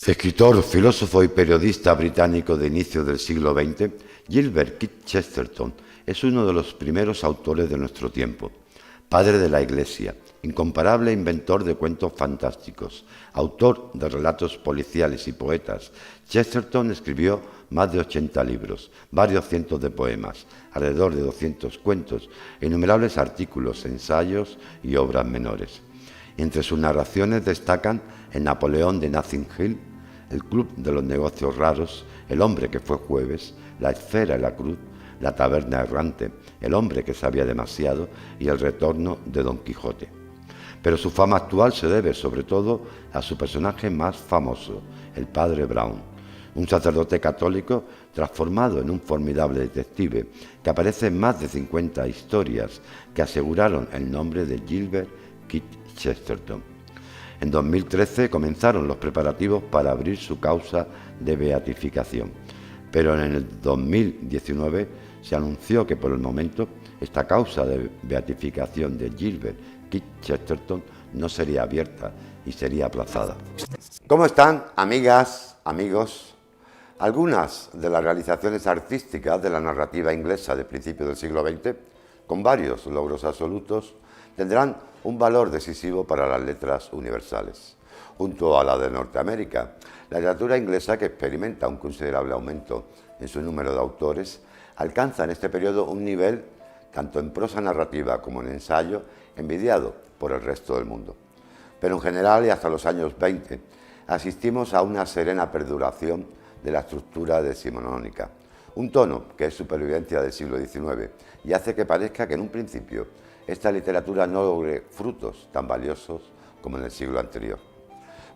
Escritor, filósofo y periodista británico de inicio del siglo XX, Gilbert Keith Chesterton es uno de los primeros autores de nuestro tiempo. Padre de la Iglesia, incomparable inventor de cuentos fantásticos, autor de relatos policiales y poetas, Chesterton escribió más de 80 libros, varios cientos de poemas, alrededor de 200 cuentos, innumerables artículos, ensayos y obras menores. Entre sus narraciones destacan El Napoleón de Nothing Hill, El Club de los Negocios Raros, El Hombre que fue Jueves, La Esfera y la Cruz, La Taberna Errante, El Hombre que sabía demasiado y El Retorno de Don Quijote. Pero su fama actual se debe sobre todo a su personaje más famoso, el Padre Brown, un sacerdote católico transformado en un formidable detective que aparece en más de 50 historias que aseguraron el nombre de Gilbert Keith Chesterton. En 2013 comenzaron los preparativos para abrir su causa de beatificación, pero en el 2019 se anunció que por el momento esta causa de beatificación de Gilbert Keith Chesterton no sería abierta y sería aplazada. ¿Cómo están, amigas, amigos? Algunas de las realizaciones artísticas de la narrativa inglesa de principios del siglo XX, con varios logros absolutos, tendrán un valor decisivo para las letras universales. Junto a la de Norteamérica, la literatura inglesa, que experimenta un considerable aumento en su número de autores, alcanza en este periodo un nivel, tanto en prosa narrativa como en ensayo, envidiado por el resto del mundo. Pero en general y hasta los años 20 asistimos a una serena perduración de la estructura decimonónica, un tono que es supervivencia del siglo XIX y hace que parezca que en un principio esta literatura no logre frutos tan valiosos como en el siglo anterior.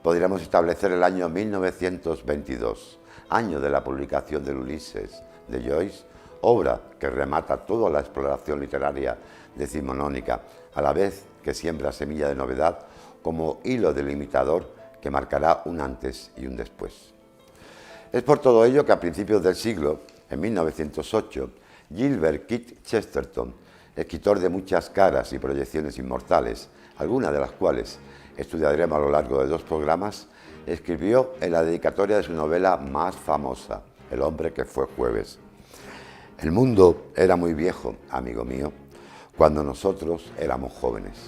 Podríamos establecer el año 1922, año de la publicación del Ulises de Joyce, obra que remata toda la exploración literaria decimonónica, a la vez que siembra semilla de novedad como hilo delimitador que marcará un antes y un después. Es por todo ello que a principios del siglo, en 1908, Gilbert Keith Chesterton, escritor de muchas caras y proyecciones inmortales, algunas de las cuales estudiaremos a lo largo de 2 programas, escribió en la dedicatoria de su novela más famosa, El Hombre que fue Jueves: el mundo era muy viejo, amigo mío, cuando nosotros éramos jóvenes.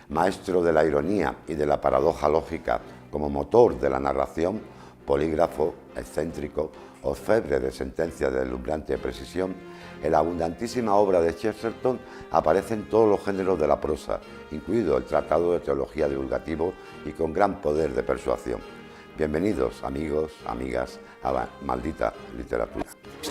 Maestro de la ironía y de la paradoja lógica como motor de la narración, polígrafo, excéntrico, orfebre de sentencias de deslumbrante precisión, en la abundantísima obra de Chesterton aparecen todos los géneros de la prosa, incluido el Tratado de Teología Divulgativo y con gran poder de persuasión. Bienvenidos, amigos, amigas, a la maldita literatura.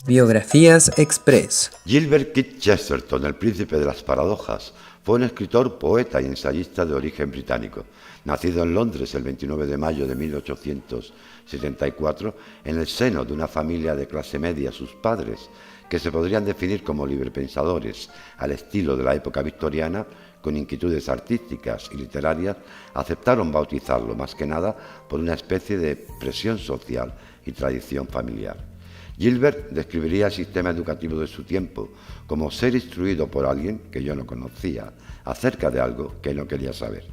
Biografías Express. Gilbert Keith Chesterton, el príncipe de las paradojas, fue un escritor, poeta y ensayista de origen británico, nacido en Londres el 29 de mayo de 1874, en el seno de una familia de clase media. Sus padres, que se podrían definir como librepensadores al estilo de la época victoriana, con inquietudes artísticas y literarias, aceptaron bautizarlo más que nada por una especie de presión social y tradición familiar. Gilbert describiría el sistema educativo de su tiempo como ser instruido por alguien que yo no conocía acerca de algo que no quería saber.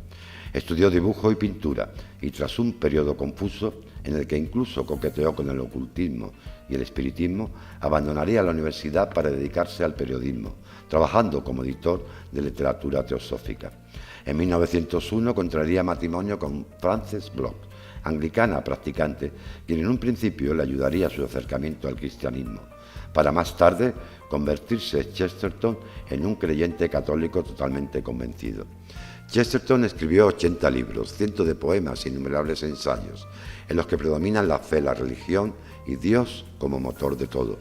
Estudió dibujo y pintura y tras un periodo confuso en el que incluso coqueteó con el ocultismo y el espiritismo, abandonaría la universidad para dedicarse al periodismo, trabajando como editor de literatura teosófica. En 1901 contraería matrimonio con Frances Bloch, anglicana practicante, quien en un principio le ayudaría a su acercamiento al cristianismo, para más tarde convertirse Chesterton en un creyente católico totalmente convencido. Chesterton escribió 80 libros, cientos de poemas e innumerables ensayos, en los que predominan la fe, la religión y Dios como motor de todo.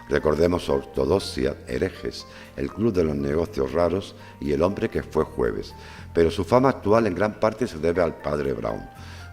Recordemos Ortodoxia, Herejes, El Club de los Negocios Raros y El Hombre que fue Jueves, pero su fama actual en gran parte se debe al padre Brown,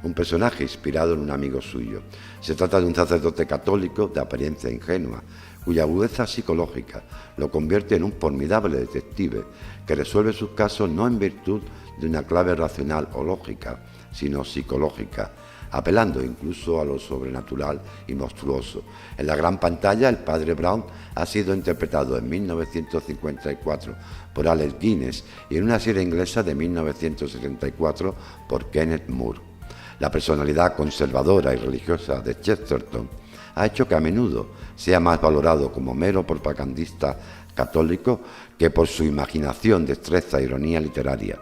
un personaje inspirado en un amigo suyo. Se trata de un sacerdote católico de apariencia ingenua, cuya agudeza psicológica lo convierte en un formidable detective que resuelve sus casos no en virtud de una clave racional o lógica, sino psicológica, apelando incluso a lo sobrenatural y monstruoso. En la gran pantalla, el padre Brown ha sido interpretado en 1954 por Alec Guinness y en una serie inglesa de 1974 por Kenneth Moore. La personalidad conservadora y religiosa de Chesterton ha hecho que a menudo sea más valorado como mero propagandista católico que por su imaginación, destreza e ironía literaria.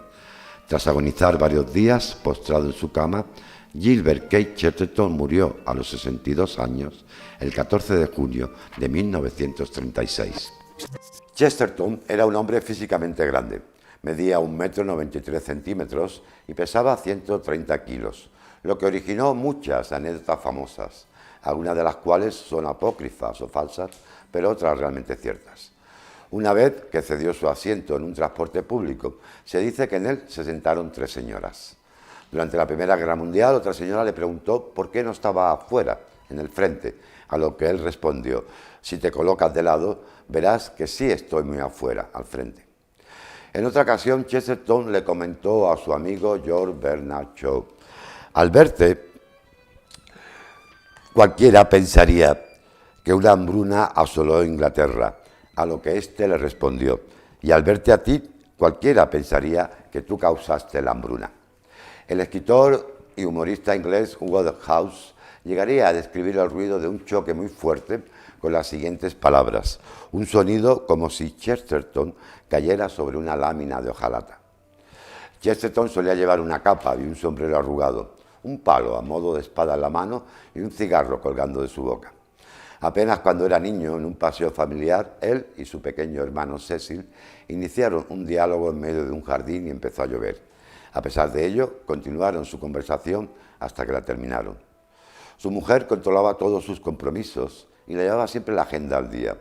Tras agonizar varios días postrado en su cama, Gilbert K. Chesterton murió a los 62 años el 14 de junio de 1936. Chesterton era un hombre físicamente grande. Medía 1,93 m y pesaba 130 kilos, lo que originó muchas anécdotas famosas, algunas de las cuales son apócrifas o falsas, pero otras realmente ciertas. Una vez que cedió su asiento en un transporte público, se dice que en él se sentaron 3 señoras. Durante la Primera Guerra Mundial, otra señora le preguntó por qué no estaba afuera, en el frente, a lo que él respondió: si te colocas de lado, verás que sí estoy muy afuera, al frente. En otra ocasión, Chesterton le comentó a su amigo George Bernard Shaw: al verte, cualquiera pensaría que una hambruna asoló Inglaterra, a lo que éste le respondió: y al verte a ti, cualquiera pensaría que tú causaste la hambruna. El escritor y humorista inglés Wodehouse llegaría a describir el ruido de un choque muy fuerte con las siguientes palabras: un sonido como si Chesterton cayera sobre una lámina de hojalata. Chesterton solía llevar una capa y un sombrero arrugado, un palo a modo de espada en la mano y un cigarro colgando de su boca. Apenas cuando era niño, en un paseo familiar, él y su pequeño hermano Cecil iniciaron un diálogo en medio de un jardín y empezó a llover. A pesar de ello, continuaron su conversación hasta que la terminaron. Su mujer controlaba todos sus compromisos y le llevaba siempre la agenda al día.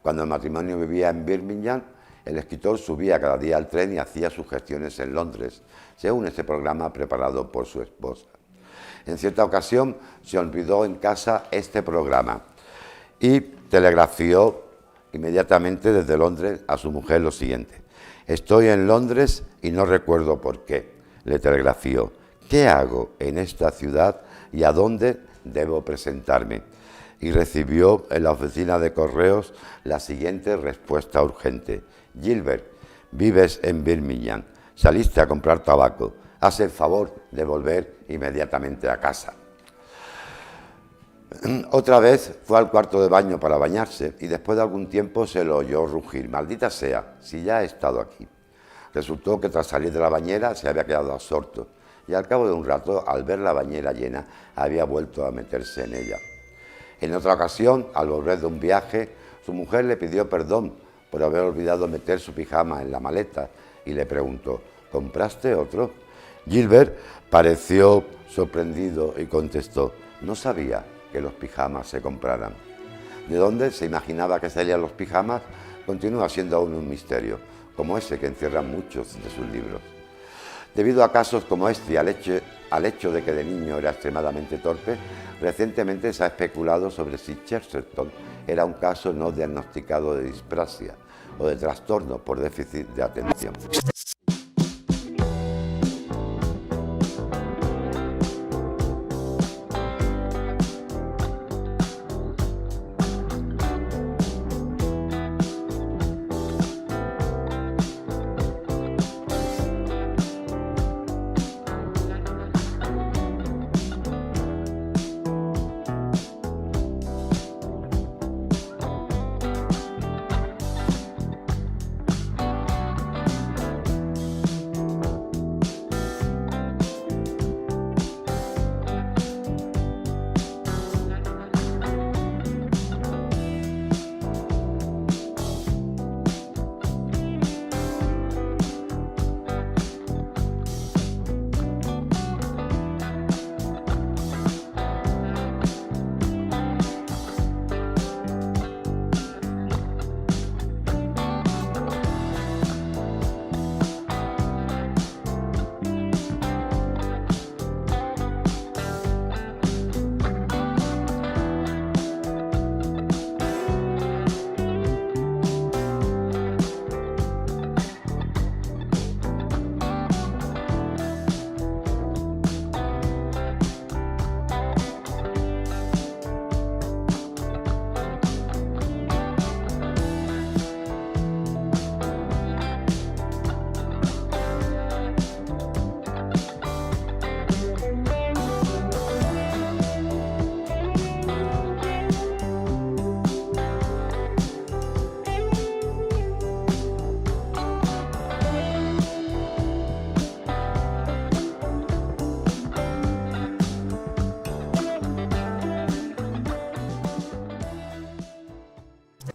Cuando el matrimonio vivía en Birmingham, el escritor subía cada día al tren y hacía sus gestiones en Londres, según este programa preparado por su esposa. En cierta ocasión se olvidó en casa este programa y telegrafió inmediatamente desde Londres a su mujer lo siguiente: estoy en Londres y no recuerdo por qué. Le telegrafió: ¿qué hago en esta ciudad y a dónde debo presentarme? Y recibió en la oficina de correos la siguiente respuesta urgente: Gilbert, vives en Birmingham, saliste a comprar tabaco, haz el favor de volver inmediatamente a casa. Otra vez fue al cuarto de baño para bañarse y después de algún tiempo se lo oyó rugir: maldita sea, si ya he estado aquí. Resultó que tras salir de la bañera se había quedado absorto y al cabo de un rato, al ver la bañera llena, había vuelto a meterse en ella. En otra ocasión, al volver de un viaje, su mujer le pidió perdón por haber olvidado meter su pijama en la maleta y le preguntó: ¿compraste otro? Gilbert pareció sorprendido y contestó: no sabía que los pijamas se compraran. ¿De dónde se imaginaba que salían los pijamas? Continúa siendo aún un misterio, como ese que encierran muchos de sus libros. Debido a casos como este y al hecho de que de niño era extremadamente torpe, recientemente se ha especulado sobre si Chesterton era un caso no diagnosticado de disprasia o de trastorno por déficit de atención.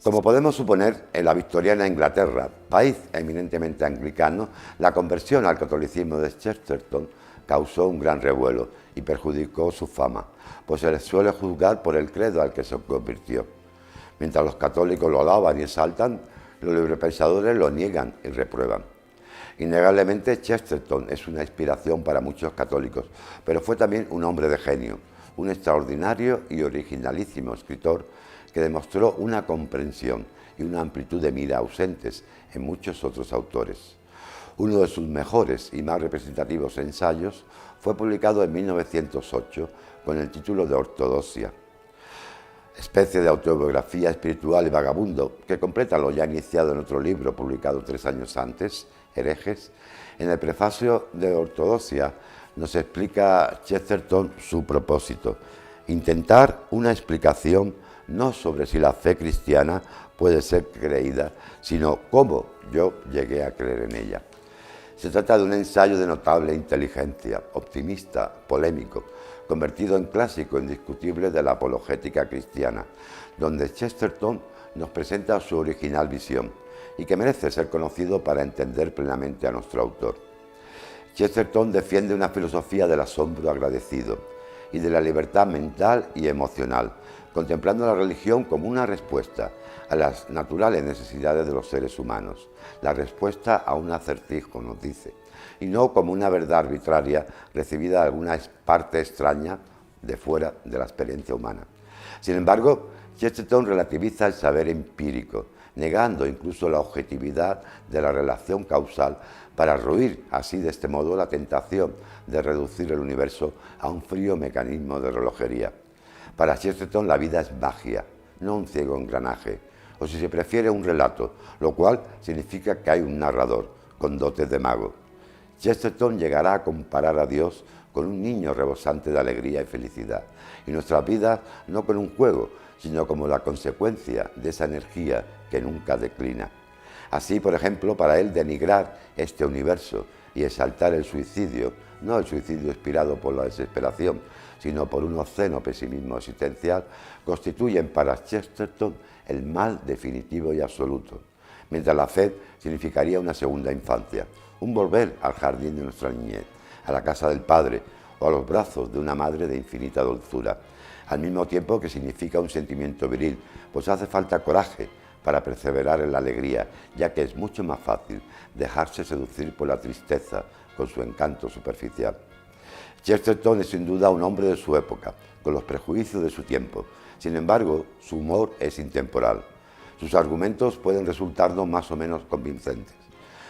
Como podemos suponer, en la victoriana Inglaterra, país eminentemente anglicano, la conversión al catolicismo de Chesterton causó un gran revuelo y perjudicó su fama, pues se le suele juzgar por el credo al que se convirtió. Mientras los católicos lo alaban y exaltan, los librepensadores lo niegan y reprueban. Innegablemente, Chesterton es una inspiración para muchos católicos, pero fue también un hombre de genio, un extraordinario y originalísimo escritor que demostró una comprensión y una amplitud de mira ausentes en muchos otros autores. Uno de sus mejores y más representativos ensayos fue publicado en 1908 con el título de Ortodoxia, especie de autobiografía espiritual y vagabundo que completa lo ya iniciado en otro libro publicado 3 años antes, Herejes. En el prefacio de Ortodoxia nos explica Chesterton su propósito: intentar una explicación no sobre si la fe cristiana puede ser creída, sino cómo yo llegué a creer en ella. Se trata de un ensayo de notable inteligencia, optimista, polémico, convertido en clásico indiscutible de la apologética cristiana, donde Chesterton nos presenta su original visión y que merece ser conocido para entender plenamente a nuestro autor. Chesterton defiende una filosofía del asombro agradecido y de la libertad mental y emocional, contemplando la religión como una respuesta a las naturales necesidades de los seres humanos, la respuesta a un acertijo, nos dice, y no como una verdad arbitraria recibida de alguna parte extraña de fuera de la experiencia humana. Sin embargo, Chesterton relativiza el saber empírico, negando incluso la objetividad de la relación causal para ruir así de este modo la tentación de reducir el universo a un frío mecanismo de relojería. Para Chesterton la vida es magia, no un ciego engranaje, o si se prefiere un relato, lo cual significa que hay un narrador con dotes de mago. Chesterton llegará a comparar a Dios con un niño rebosante de alegría y felicidad, y nuestras vidas no con un juego, sino como la consecuencia de esa energía que nunca declina. Así, por ejemplo, para él denigrar este universo y exaltar el suicidio, no el suicidio inspirado por la desesperación, sino por un obsceno pesimismo existencial, constituyen para Chesterton el mal definitivo y absoluto, mientras la fe significaría una segunda infancia, un volver al jardín de nuestra niñez, a la casa del padre o a los brazos de una madre de infinita dulzura, al mismo tiempo que significa un sentimiento viril, pues hace falta coraje para perseverar en la alegría, ya que es mucho más fácil dejarse seducir por la tristeza con su encanto superficial. Chesterton es sin duda un hombre de su época, con los prejuicios de su tiempo. Sin embargo, su humor es intemporal. Sus argumentos pueden resultarnos más o menos convincentes,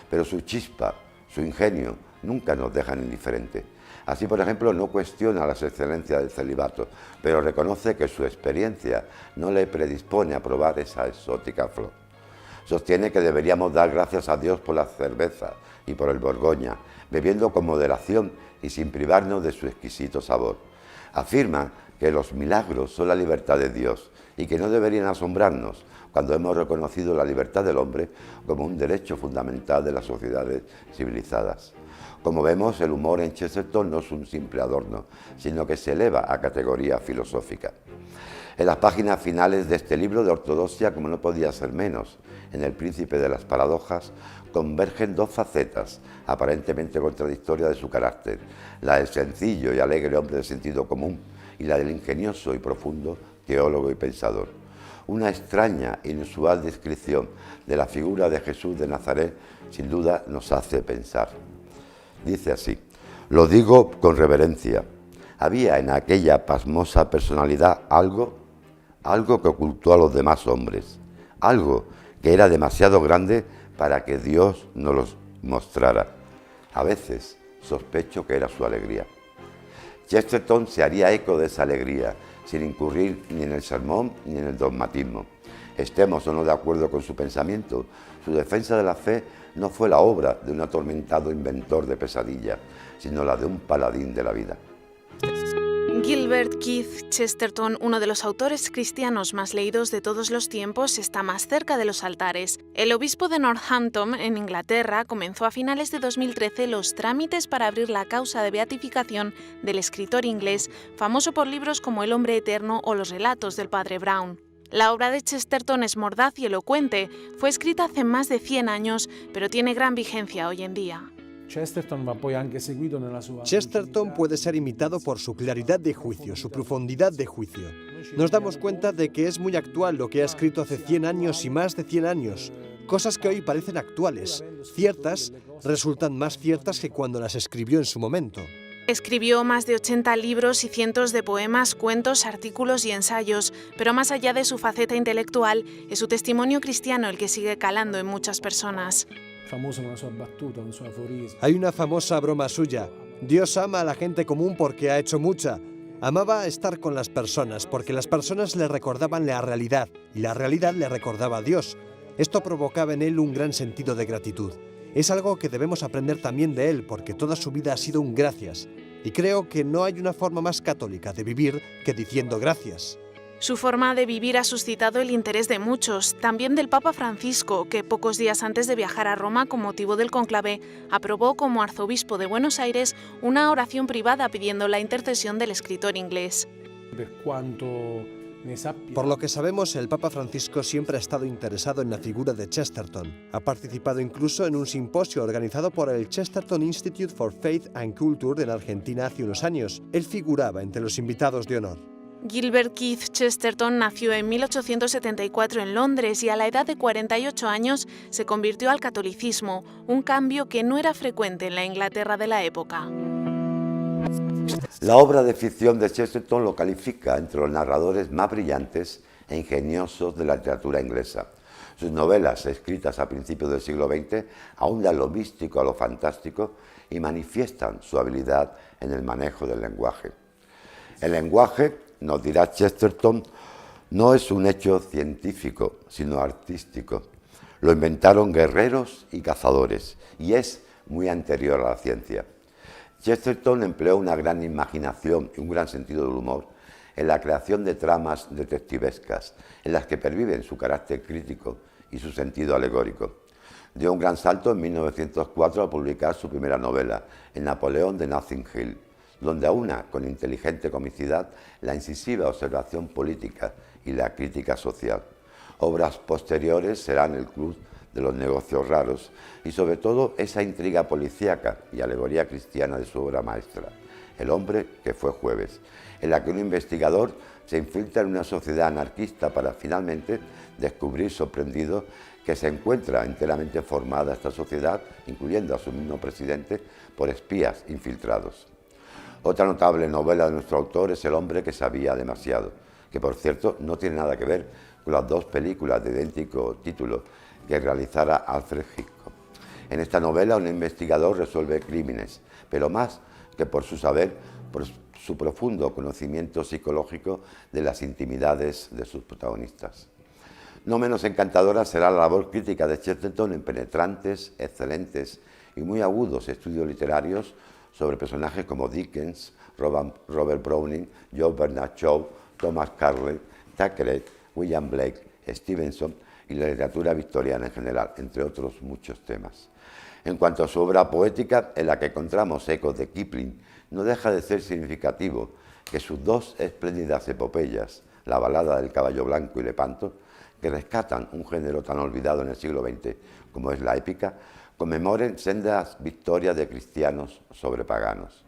pero su chispa, su ingenio, nunca nos dejan indiferentes. Así, por ejemplo, no cuestiona las excelencias del celibato, pero reconoce que su experiencia no le predispone a probar esa exótica flor. Sostiene que deberíamos dar gracias a Dios por la cerveza y por el Borgoña, bebiendo con moderación y sin privarnos de su exquisito sabor. Afirma que los milagros son la libertad de Dios y que no deberían asombrarnos cuando hemos reconocido la libertad del hombre como un derecho fundamental de las sociedades civilizadas. Como vemos, el humor en Chesterton no es un simple adorno, sino que se eleva a categoría filosófica. En las páginas finales de este libro de Ortodoxia, como no podía ser menos, en El príncipe de las paradojas, convergen dos facetas aparentemente contradictorias de su carácter, la del sencillo y alegre hombre de sentido común y la del ingenioso y profundo teólogo y pensador. Una extraña e inusual descripción de la figura de Jesús de Nazaret sin duda nos hace pensar. Dice así: lo digo con reverencia. Había en aquella pasmosa personalidad algo que ocultó a los demás hombres, algo que era demasiado grande para que Dios nos lo mostrara. A veces sospecho que era su alegría. Chesterton se haría eco de esa alegría, sin incurrir ni en el sermón ni en el dogmatismo. Estemos o no de acuerdo con su pensamiento, su defensa de la fe no fue la obra de un atormentado inventor de pesadillas, sino la de un paladín de la vida. Gilbert Keith Chesterton, uno de los autores cristianos más leídos de todos los tiempos, está más cerca de los altares. El obispo de Northampton, en Inglaterra, comenzó a finales de 2013 los trámites para abrir la causa de beatificación del escritor inglés, famoso por libros como El hombre eterno o Los relatos del padre Brown. La obra de Chesterton es mordaz y elocuente, fue escrita hace más de 100 años, pero tiene gran vigencia hoy en día. Chesterton puede ser imitado por su claridad de juicio, su profundidad de juicio. Nos damos cuenta de que es muy actual lo que ha escrito hace 100 años y más de 100 años. Cosas que hoy parecen actuales, ciertas, resultan más ciertas que cuando las escribió en su momento. Escribió más de 80 libros y cientos de poemas, cuentos, artículos y ensayos, pero más allá de su faceta intelectual, es su testimonio cristiano el que sigue calando en muchas personas. Hay una famosa broma suya. Dios ama a la gente común porque ha hecho mucha. Amaba estar con las personas porque las personas le recordaban la realidad y la realidad le recordaba a Dios. Esto provocaba en él un gran sentido de gratitud. Es algo que debemos aprender también de él porque toda su vida ha sido un gracias. Y creo que no hay una forma más católica de vivir que diciendo gracias. Su forma de vivir ha suscitado el interés de muchos, también del Papa Francisco, que pocos días antes de viajar a Roma con motivo del cónclave, aprobó como arzobispo de Buenos Aires una oración privada pidiendo la intercesión del escritor inglés. Por lo que sabemos, el Papa Francisco siempre ha estado interesado en la figura de Chesterton. Ha participado incluso en un simposio organizado por el Chesterton Institute for Faith and Culture en Argentina hace unos años. Él figuraba entre los invitados de honor. Gilbert Keith Chesterton nació en 1874 en Londres y a la edad de 48 años se convirtió al catolicismo, un cambio que no era frecuente en la Inglaterra de la época. La obra de ficción de Chesterton lo califica entre los narradores más brillantes e ingeniosos de la literatura inglesa. Sus novelas, escritas a principios del siglo XX, ahondan lo místico a lo fantástico y manifiestan su habilidad en el manejo del lenguaje. El lenguaje, nos dirá Chesterton, no es un hecho científico, sino artístico. Lo inventaron guerreros y cazadores, y es muy anterior a la ciencia. Chesterton empleó una gran imaginación y un gran sentido del humor en la creación de tramas detectivescas, en las que perviven su carácter crítico y su sentido alegórico. Dio un gran salto en 1904 al publicar su primera novela, El Napoleón de Notting Hill, donde aúna con inteligente comicidad la incisiva observación política y la crítica social. Obras posteriores serán El Club de los Negocios Raros y sobre todo esa intriga policíaca y alegoría cristiana de su obra maestra, El hombre que fue jueves, en la que un investigador se infiltra en una sociedad anarquista para finalmente descubrir sorprendido que se encuentra enteramente formada esta sociedad, incluyendo a su mismo presidente, por espías infiltrados. Otra notable novela de nuestro autor es El hombre que sabía demasiado, que por cierto no tiene nada que ver con las dos películas de idéntico título que realizara Alfred Hitchcock. En esta novela un investigador resuelve crímenes, pero más que por su saber, por su profundo conocimiento psicológico de las intimidades de sus protagonistas. No menos encantadora será la labor crítica de Chesterton en penetrantes, excelentes y muy agudos estudios literarios sobre personajes como Dickens, Robert Browning, John Bernard Shaw, Thomas Carlyle, Thackeray, William Blake, Stevenson y la literatura victoriana en general, entre otros muchos temas. En cuanto a su obra poética, en la que encontramos ecos de Kipling, no deja de ser significativo que sus dos espléndidas epopeyas, La balada del caballo blanco y Lepanto, que rescatan un género tan olvidado en el siglo XX como es la épica, conmemoren sendas victorias de cristianos sobre paganos.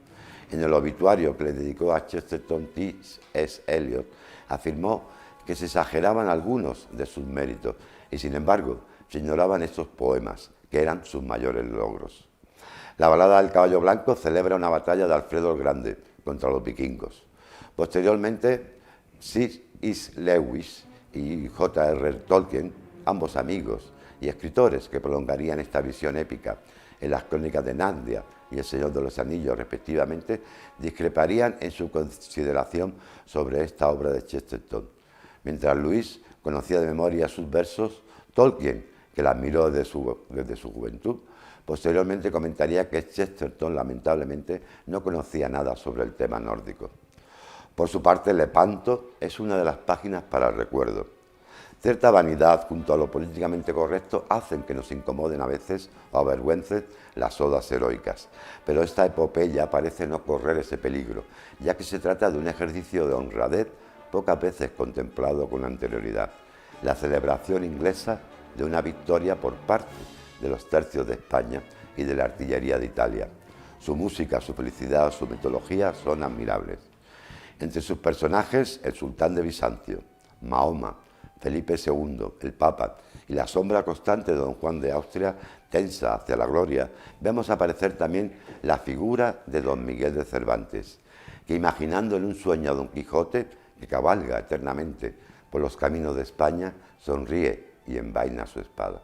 En el obituario que le dedicó a Chesterton, T.S. Eliot afirmó que se exageraban algunos de sus méritos y, sin embargo, se ignoraban estos poemas, que eran sus mayores logros. La balada del caballo blanco celebra una batalla de Alfredo el Grande contra los vikingos. Posteriormente, C.S. Lewis y J.R. Tolkien, ambos amigos y escritores que prolongarían esta visión épica en las crónicas de Narnia y El Señor de los Anillos, respectivamente, discreparían en su consideración sobre esta obra de Chesterton. Mientras Lewis conocía de memoria sus versos, Tolkien, que la admiró desde su juventud, posteriormente comentaría que Chesterton, lamentablemente, no conocía nada sobre el tema nórdico. Por su parte, Lepanto es una de las páginas para el recuerdo. Cierta vanidad junto a lo políticamente correcto hacen que nos incomoden a veces o avergüencen las odas heroicas, pero esta epopeya parece no correr ese peligro, ya que se trata de un ejercicio de honradez pocas veces contemplado con anterioridad, la celebración inglesa de una victoria por parte de los tercios de España y de la artillería de Italia. Su música, su felicidad, su mitología son admirables. Entre sus personajes, el sultán de Bizancio, Mahoma, Felipe II, el Papa y la sombra constante de don Juan de Austria, tensa hacia la gloria, vemos aparecer también la figura de don Miguel de Cervantes, que imaginando en un sueño a don Quijote, que cabalga eternamente por los caminos de España, sonríe y envaina su espada.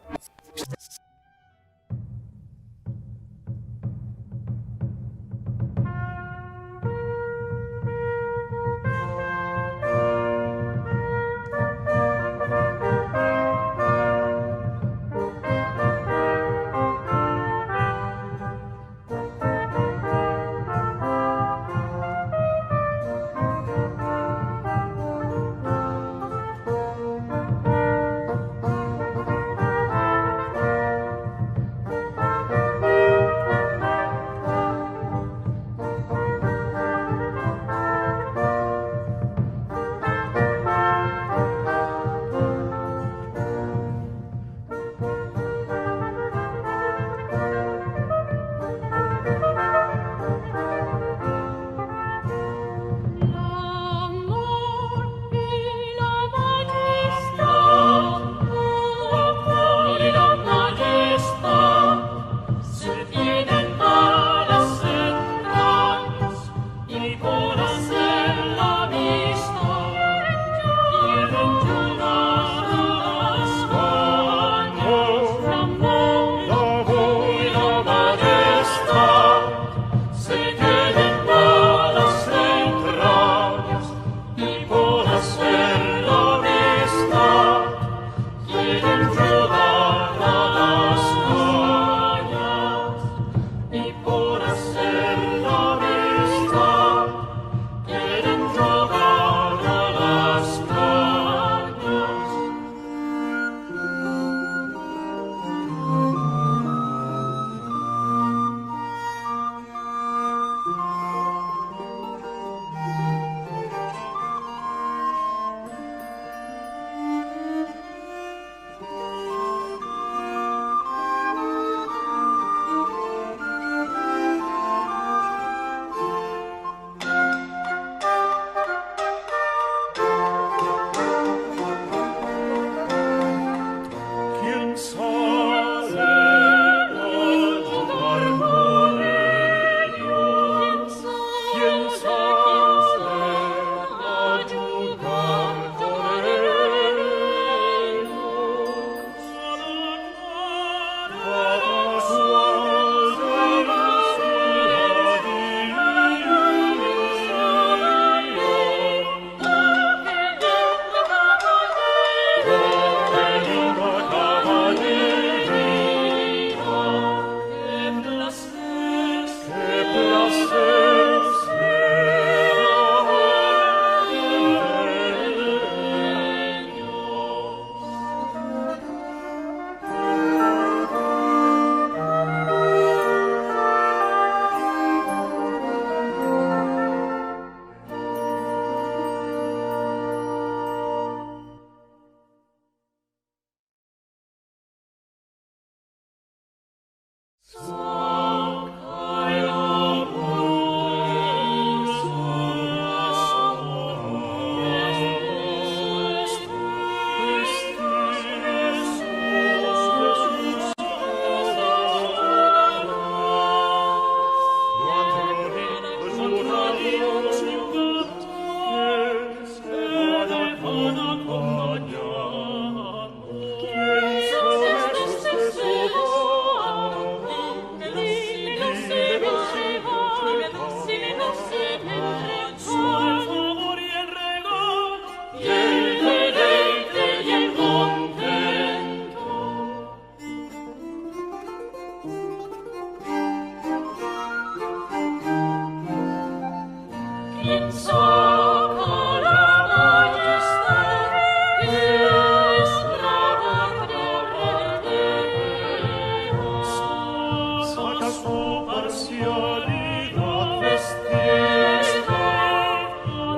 Parcialidad vestida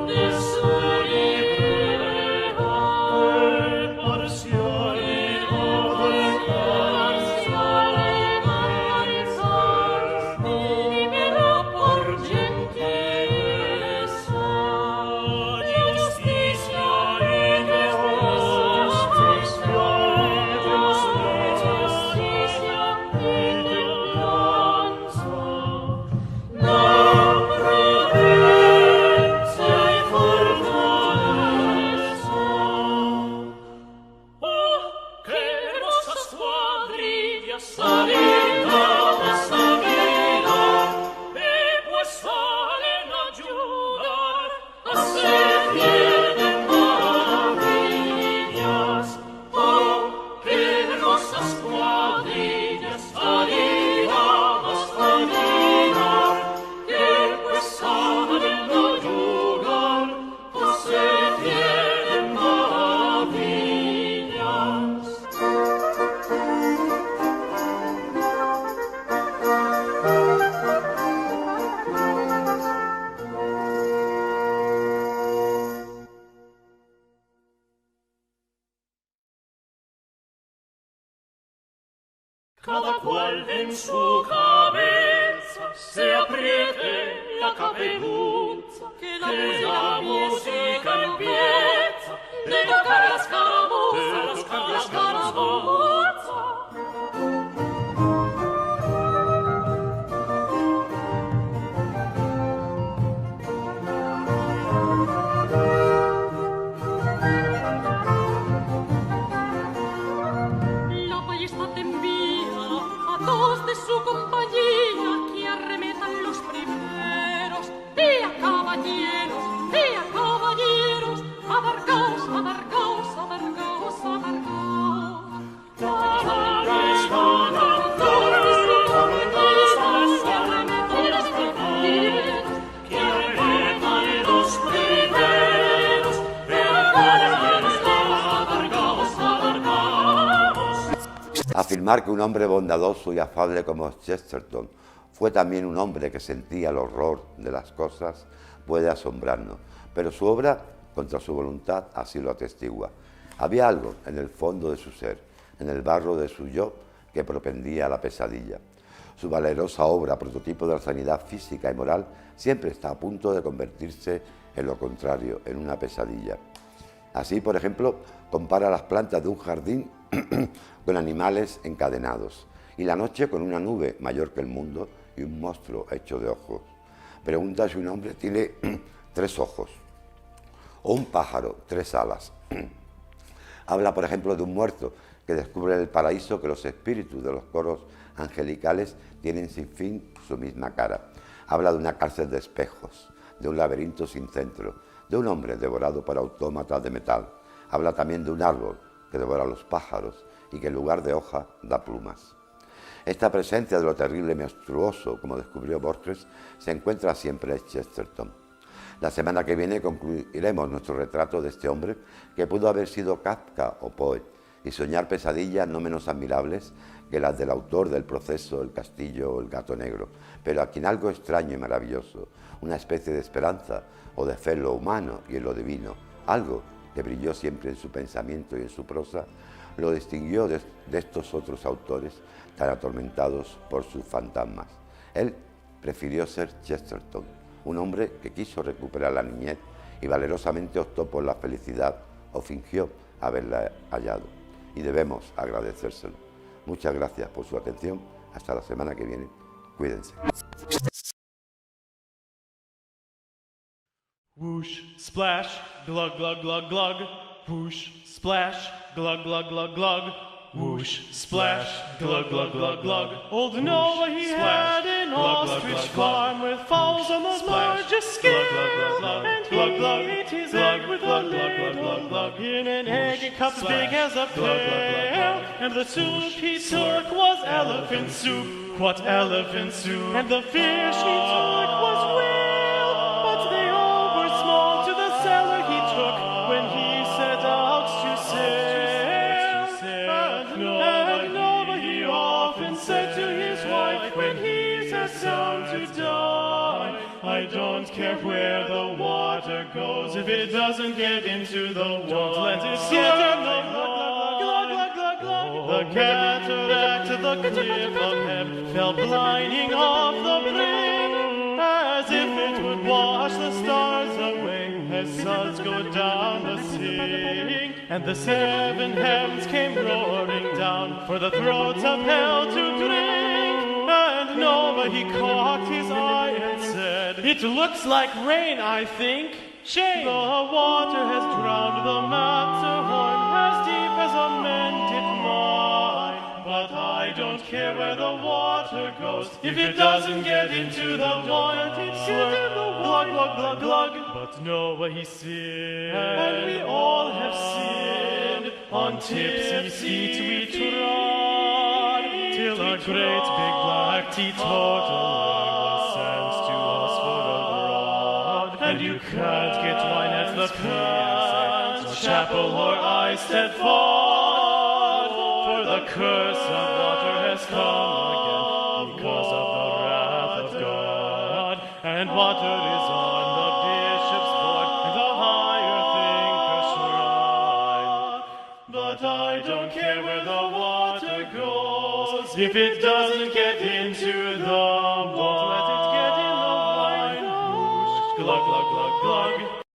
de su libertad. Cada cual en su cabeza se apriete la caperuza, que la música empieza, de tocar las caramuzas. La ballesta te envía a dos de su compañía que arremetan los primeros. ¡Día caballeros, abarcaos, abarcaos, abarcaos, abarcaos! Afirmar que un hombre bondadoso y afable como Chesterton fue también un hombre que sentía el horror de las cosas puede asombrarnos, pero su obra, contra su voluntad, así lo atestigua. Había algo en el fondo de su ser, en el barro de su yo, que propendía a la pesadilla. Su valerosa obra, prototipo de la sanidad física y moral, siempre está a punto de convertirse en lo contrario, en una pesadilla. Así, por ejemplo, compara las plantas de un jardín con animales encadenados y la noche con una nube mayor que el mundo y un monstruo hecho de ojos. Pregunta si un hombre tiene 3 ojos o un pájaro 3 alas. Habla, por ejemplo, de un muerto que descubre en el paraíso que los espíritus de los coros angelicales tienen sin fin su misma cara. Habla de una cárcel de espejos, de un laberinto sin centro, de un hombre devorado por autómatas de metal. Habla también de un árbol que devora a los pájaros y que en lugar de hoja da plumas. Esta presencia de lo terrible y monstruoso, como descubrió Borges, se encuentra siempre en Chesterton. La semana que viene concluiremos nuestro retrato de este hombre que pudo haber sido Kafka o Poe y soñar pesadillas no menos admirables que las del autor del Proceso, El Castillo o El Gato Negro, pero a quien algo extraño y maravilloso, una especie de esperanza o de fe en lo humano y en lo divino, algo que brilló siempre en su pensamiento y en su prosa, lo distinguió de estos otros autores tan atormentados por sus fantasmas. Él prefirió ser Chesterton, un hombre que quiso recuperar la niñez y valerosamente optó por la felicidad o fingió haberla hallado. Y debemos agradecérselo. Muchas gracias por su atención. Hasta la semana que viene. Cuídense. Whoosh, splash, glug, glug, glug, glug. Whoosh, splash, glug, glug, glug, glug. Whoosh, splash, glug, glug, glug, glug. Old Noah, he had an ostrich farm with fowls on the largest scale, and he ate his egg with a ladle in an egg cup as big as a pail. And the soup he took was elephant soup. What elephant soup? And the fish he took was whale, but they all were small to the cellar he took when he set out to sail. And Noah he often said to his wife when he sat down to die, I don't care where the water goes if it doesn't get into the water. Don't let it get in the water. The cataract of the cliff of heaven fell blinding off the brim, as if it would wash the stars away as suns go down the sing. And the 7 heavens came roaring down for the throats of hell to drink. And Noah he cocked his eye and said, it looks like rain, I think. Shame! The water has drowned the Matterhorn as deep as a mended mine. But I don't care where the water goes if it doesn't get into the water. Glug, glug, glug, glug. But Noah he sinned, and we all have sinned. On tipsy feet we trod, till a great big black teetotaler was sent to us for abroad. And you can't get wine at the Penn Chapel or Eisteddfod, for the curse of water has come again because of the wrath of God. And water is on the bishop's board and the higher thinker's shrine. But I don't care where the water goes goes. If it doesn't get into the wine, let it get in the wine. Glug, glug, glug, glug.